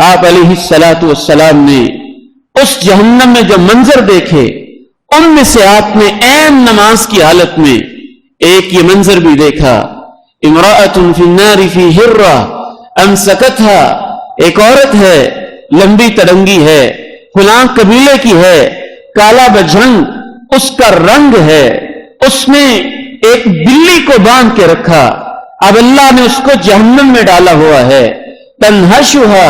آپ علیہ الصلاۃ والسلام نے اس جہنم میں جو منظر دیکھے ان میں سے آپ نے عین نماز کی حالت میں ایک یہ منظر بھی دیکھا، امرأۃ فی النار فی ہرہ امسکتھا، ایک عورت ہے لمبی تڑنگی ہے، فلاں قبیلے کی ہے، کالا بجرنگ اس کا رنگ ہے، اس نے ایک بلی کو باندھ کے رکھا، اب اللہ نے اس کو جہنم میں ڈالا ہوا ہے، تنہشھا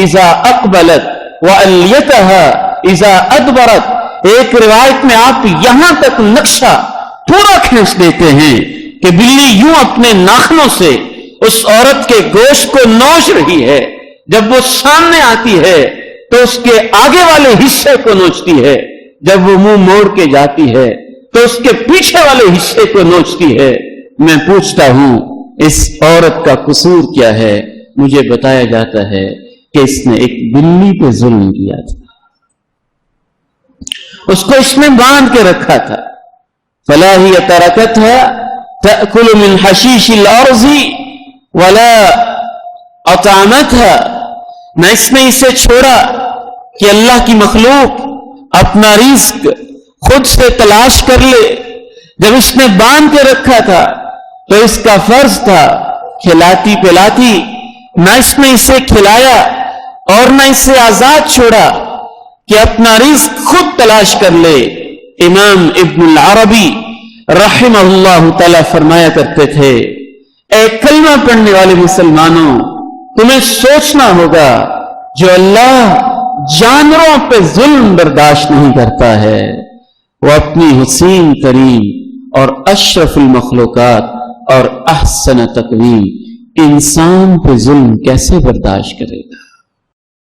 اذا اقبلت وَأَلْيَتَهَا اذا ادبرت، ایک روایت میں آپ یہاں تک نقشہ پورا کھینچ دیتے ہیں کہ بلی یوں اپنے ناخنوں سے اس عورت کے گوشت کو نوچ رہی ہے، جب وہ سامنے آتی ہے تو اس کے آگے والے حصے کو نوچتی ہے، جب وہ منہ موڑ کے جاتی ہے تو اس کے پیچھے والے حصے کو نوچتی ہے۔ میں پوچھتا ہوں اس عورت کا قصور کیا ہے؟ مجھے بتایا جاتا ہے کہ اس نے ایک بلی پہ ظلم کیا تھا، اس کو اس نے باندھ کے رکھا تھا۔ فلا ہی ترکتها تأکل من حشیش الارض ولا اطعمتها، نہ اس نے اسے چھوڑا کہ اللہ کی مخلوق اپنا رزق خود سے تلاش کر لے، جب اس نے باندھ کے رکھا تھا تو اس کا فرض تھا کھلاتی پلاتی، نہ اس نے اسے کھلایا اور نہ اسے آزاد چھوڑا کہ اپنا رزق خود تلاش کر لے۔ امام ابن العربی رحمہ اللہ تعالی فرمایا کرتے تھے، اے کلمہ پڑھنے والے مسلمانوں، تمہیں سوچنا ہوگا جو اللہ جانوروں پہ ظلم برداشت نہیں کرتا ہے، وہ اپنی حسین ترین اور اشرف المخلوقات اور احسن تقویم انسان پہ ظلم کیسے برداشت کرے گا؟